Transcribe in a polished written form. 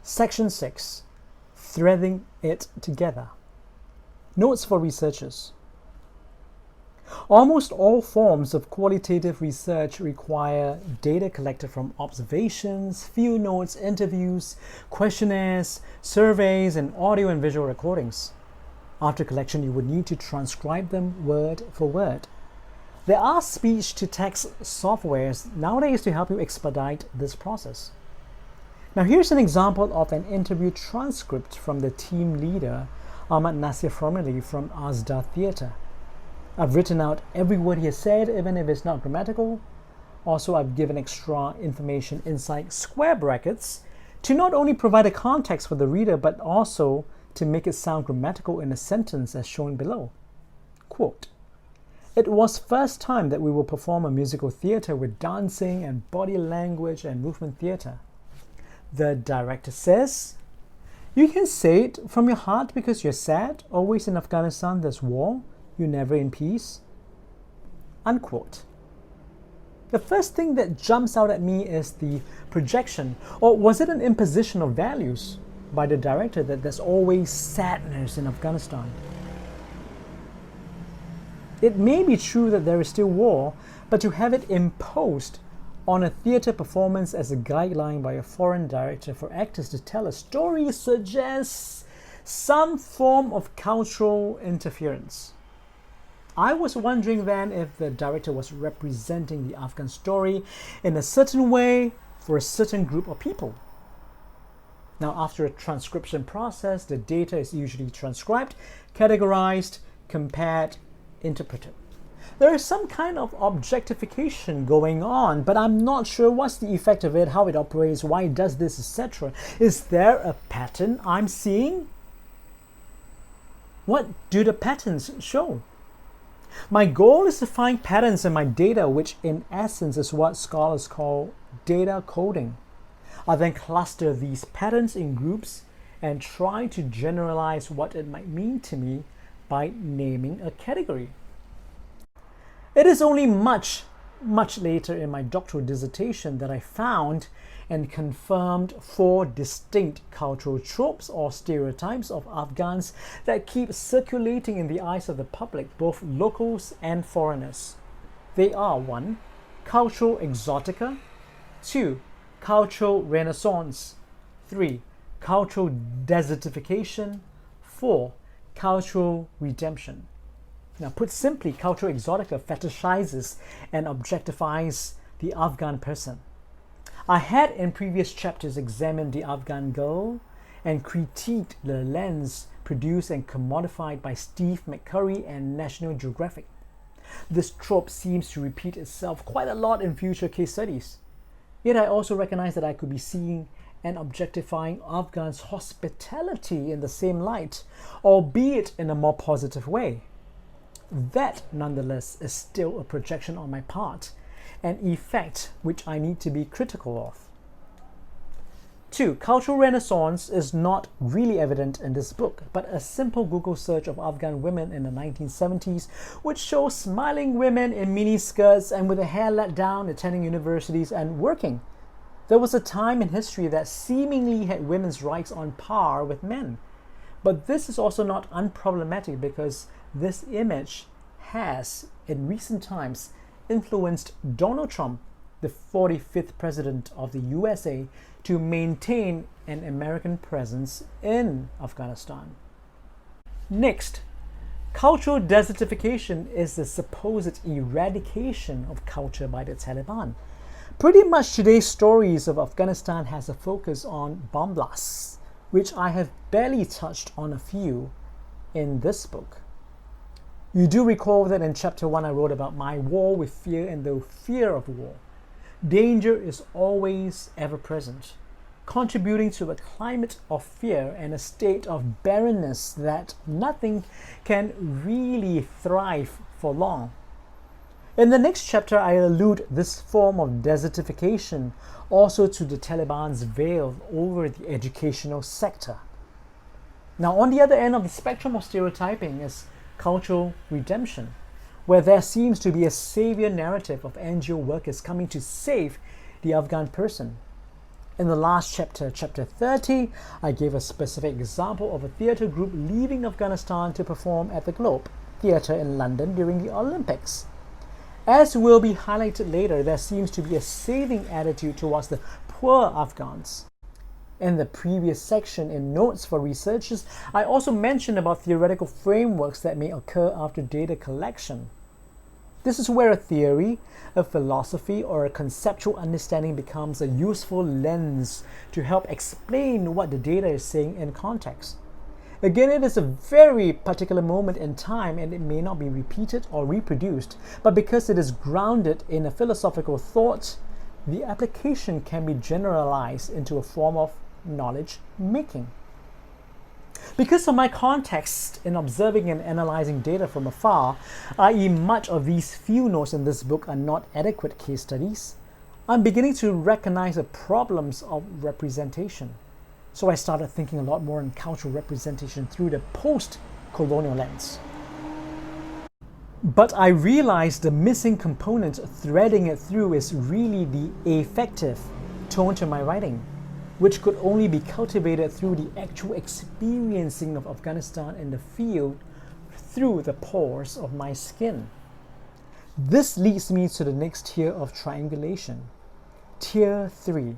Section 6. Threading it together. Notes for researchers. Almost all forms of qualitative research require data collected from observations, field notes, interviews, questionnaires, surveys, and audio and visual recordings. After collection, you would need to transcribe them word for word. There are speech-to-text softwares nowadays to help you expedite this process. Now here's an example of an interview transcript from the team leader, Ahmad Nasir Formally from Asda Theatre. I've written out every word he has said, even if it's not grammatical. Also, I've given extra information inside square brackets to not only provide a context for the reader, but also to make it sound grammatical in a sentence as shown below. Quote, "It was first time that we will perform a musical theatre with dancing and body language and movement theatre. The director says, you can say it from your heart because you're sad, always in Afghanistan there's war, you're never in peace." Unquote. The first thing that jumps out at me is the projection, or was it an imposition of values by the director that there's always sadness in Afghanistan? It may be true that there is still war, but to have it imposed on a theatre performance as a guideline by a foreign director for actors to tell a story suggests some form of cultural interference. I was wondering then if the director was representing the Afghan story in a certain way for a certain group of people. Now, after a transcription process, the data is usually transcribed, categorized, compared, interpreted. There is some kind of objectification going on, but I'm not sure what's the effect of it, how it operates, why it does this, etc. Is there a pattern I'm seeing? What do the patterns show? My goal is to find patterns in my data, which in essence is what scholars call data coding. I then cluster these patterns in groups and try to generalize what it might mean to me by naming a category. It is only much later in my doctoral dissertation that I found and confirmed 4 distinct cultural tropes or stereotypes of Afghans that keep circulating in the eyes of the public, both locals and foreigners. They are 1. Cultural exotica, 2. Cultural renaissance, 3. Cultural desertification, 4. Cultural redemption. Now, put simply, cultural exotica fetishizes and objectifies the Afghan person. I had in previous chapters examined the Afghan girl and critiqued the lens produced and commodified by Steve McCurry and National Geographic. This trope seems to repeat itself quite a lot in future case studies. Yet I also recognize that I could be seeing and objectifying Afghans' hospitality in the same light, albeit in a more positive way. That, nonetheless, is still a projection on my part, an effect which I need to be critical of. 2. Cultural renaissance is not really evident in this book, but a simple Google search of Afghan women in the 1970s would show smiling women in miniskirts and with their hair let down, attending universities and working. There was a time in history that seemingly had women's rights on par with men. But this is also not unproblematic because this image has, in recent times, influenced Donald Trump, the 45th president of the USA, to maintain an American presence in Afghanistan. Next, cultural desertification is the supposed eradication of culture by the Taliban. Pretty much today's stories of Afghanistan has a focus on bomb blasts, which I have barely touched on a few in this book. You do recall that in chapter 1 I wrote about my war with fear and the fear of war. Danger is always ever present, contributing to a climate of fear and a state of barrenness that nothing can really thrive for long. In the next chapter, I allude this form of desertification also to the Taliban's veil over the educational sector. Now, on the other end of the spectrum of stereotyping is cultural redemption, where there seems to be a savior narrative of NGO workers coming to save the Afghan person. In the last chapter, chapter 30, I gave a specific example of a theatre group leaving Afghanistan to perform at the Globe Theatre in London during the Olympics. As will be highlighted later, there seems to be a saving attitude towards the poor Afghans. In the previous section in Notes for Researchers, I also mentioned about theoretical frameworks that may occur after data collection. This is where a theory, a philosophy, or a conceptual understanding becomes a useful lens to help explain what the data is saying in context. Again, it is a very particular moment in time and it may not be repeated or reproduced, but because it is grounded in a philosophical thought, the application can be generalized into a form of knowledge making. Because of my context in observing and analyzing data from afar, i.e. much of these few notes in this book are not adequate case studies, I'm beginning to recognize the problems of representation. So I started thinking a lot more on cultural representation through the post-colonial lens. But I realized the missing component threading it through is really the affective tone to my writing, which could only be cultivated through the actual experiencing of Afghanistan in the field through the pores of my skin. This leads me to the next tier of triangulation, Tier 3.